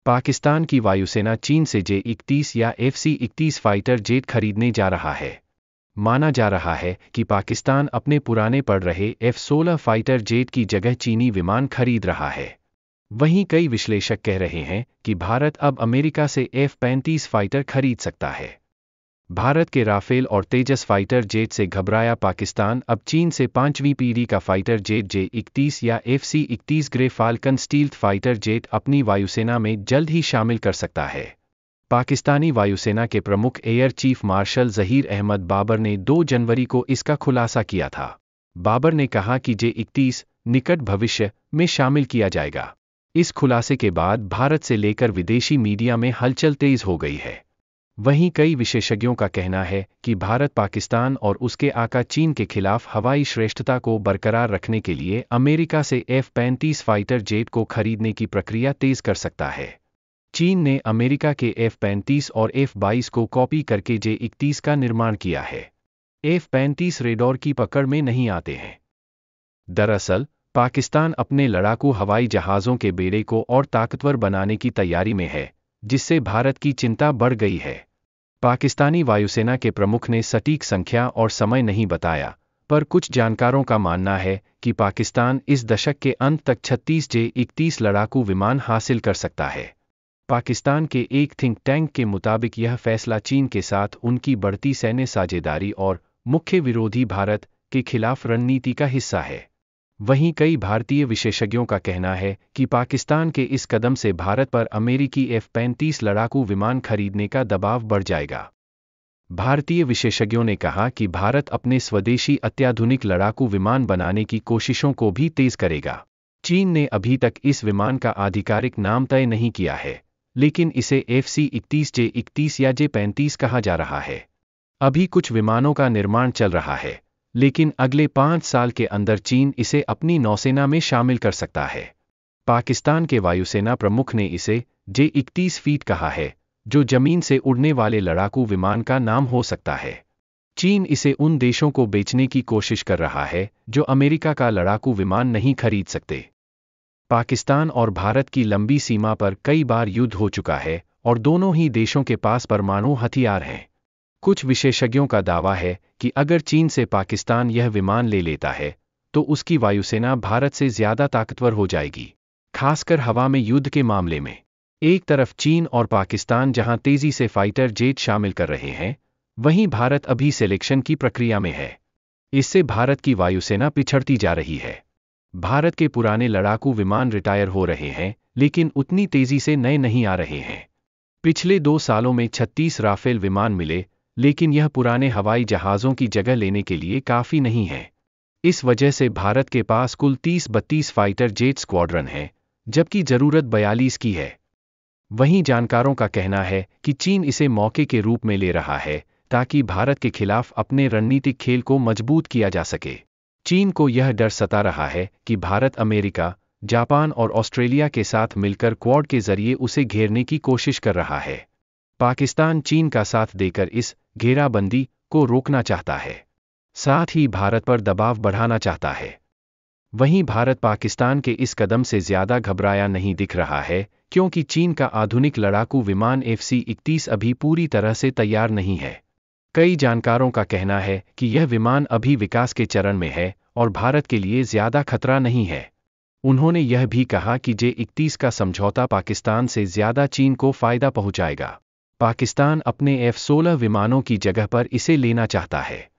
पाकिस्तान की वायुसेना चीन से J-31 या FC-31 फाइटर जेट खरीदने जा रहा है। माना जा रहा है कि पाकिस्तान अपने पुराने पड़ रहे F-16 फाइटर जेट की जगह चीनी विमान खरीद रहा है। वहीं कई विश्लेषक कह रहे हैं कि भारत अब अमेरिका से F-35 फाइटर खरीद सकता है। भारत के राफेल और तेजस फाइटर जेट से घबराया पाकिस्तान अब चीन से 5वीं पीढ़ी का फाइटर जेट J-31 या FC-31 grey falcon stealth fighter jet अपनी वायुसेना में जल्द ही शामिल कर सकता है। पाकिस्तानी वायुसेना के प्रमुख air chief marshal Zaheer Ahmed Babar ने 2 जनवरी को इसका खुलासा किया था। बाबर ने कहा कि J-31 निकट भविष्य में शामिल किया जाएगा। इस खुलासे के बाद भारत से लेकर विदेशी मीडिया में हलचल तेज हो गई है। वहीं कई विशेषज्ञों का कहना है कि भारत पाकिस्तान और उसके आका चीन के खिलाफ हवाई श्रेष्ठता को बरकरार रखने के लिए अमेरिका से F-35 फाइटर जेट को खरीदने की प्रक्रिया तेज कर सकता है। चीन ने अमेरिका के F-35 और F-22 को कॉपी करके J-31 का निर्माण किया है। F-35 रेडॉर की पकड़ में नहीं आते हैं। दरअसल, पाकिस्तान अपने लड़ाकू हवाई जहाज़ों के बेड़े को और ताकतवर बनाने की तैयारी में है, जिससे भारत की चिंता बढ़ गई है। पाकिस्तानी वायुसेना के प्रमुख ने सटीक संख्या और समय नहीं बताया, पर कुछ जानकारों का मानना है कि पाकिस्तान इस दशक के अंत तक 36 J-31 लड़ाकू विमान हासिल कर सकता है। पाकिस्तान के एक थिंक टैंक के मुताबिक यह फैसला चीन के साथ उनकी बढ़ती सैन्य साझेदारी और मुख्य विरोधी भारत के खिलाफ रणनीति का हिस्सा है। वहीं कई भारतीय विशेषज्ञों का कहना है कि पाकिस्तान के इस कदम से भारत पर अमेरिकी F-35 लड़ाकू विमान खरीदने का दबाव बढ़ जाएगा। भारतीय विशेषज्ञों ने कहा कि भारत अपने स्वदेशी अत्याधुनिक लड़ाकू विमान बनाने की कोशिशों को भी तेज करेगा। चीन ने अभी तक इस विमान का आधिकारिक नाम तय नहीं किया है, लेकिन इसे FC-31 J-31 या J-35 कहा जा रहा है। अभी कुछ विमानों का निर्माण चल रहा है, लेकिन अगले 5 साल के अंदर चीन इसे अपनी नौसेना में शामिल कर सकता है। पाकिस्तान के वायुसेना प्रमुख ने इसे J-31 फीट कहा है, जो जमीन से उड़ने वाले लड़ाकू विमान का नाम हो सकता है। चीन इसे उन देशों को बेचने की कोशिश कर रहा है जो अमेरिका का लड़ाकू विमान नहीं खरीद सकते। पाकिस्तान और भारत की लंबी सीमा पर कई बार युद्ध हो चुका है और दोनों ही देशों के पास परमाणु हथियार हैं। कुछ विशेषज्ञों का दावा है कि अगर चीन से पाकिस्तान यह विमान ले लेता है, तो उसकी वायुसेना भारत से ज्यादा ताकतवर हो जाएगी, खासकर हवा में युद्ध के मामले में। एक तरफ चीन और पाकिस्तान जहां तेजी से फाइटर जेट शामिल कर रहे हैं, वहीं भारत अभी सिलेक्शन की प्रक्रिया में है। इससे भारत की वायुसेना पिछड़ती जा रही है। भारत के पुराने लड़ाकू विमान रिटायर हो रहे हैं, लेकिन उतनी तेजी से नए नहीं आ रहे हैं। पिछले 2 सालों में 36 राफेल विमान मिले, लेकिन यह पुराने हवाई जहाज़ों की जगह लेने के लिए काफ़ी नहीं है। इस वजह से भारत के पास कुल 30-32 फाइटर जेट स्क्वाड्रन है, जबकि ज़रूरत 42 की है। वहीं जानकारों का कहना है कि चीन इसे मौके के रूप में ले रहा है, ताकि भारत के खिलाफ अपने रणनीतिक खेल को मजबूत किया जा सके। चीन को यह डर सता रहा है कि भारत अमेरिका, जापान और ऑस्ट्रेलिया के साथ मिलकर क्वाड के जरिए उसे घेरने की कोशिश कर रहा है। पाकिस्तान चीन का साथ देकर इस घेराबंदी को रोकना चाहता है, साथ ही भारत पर दबाव बढ़ाना चाहता है। वहीं भारत पाकिस्तान के इस कदम से ज्यादा घबराया नहीं दिख रहा है, क्योंकि चीन का आधुनिक लड़ाकू विमान FC-31 अभी पूरी तरह से तैयार नहीं है। कई जानकारों का कहना है कि यह विमान अभी विकास के चरण में है और भारत के लिए ज्यादा खतरा नहीं है। उन्होंने यह भी कहा कि J-31 का समझौता पाकिस्तान से ज्यादा चीन को फायदा पहुंचाएगा। पाकिस्तान अपने F-16 विमानों की जगह पर इसे लेना चाहता है।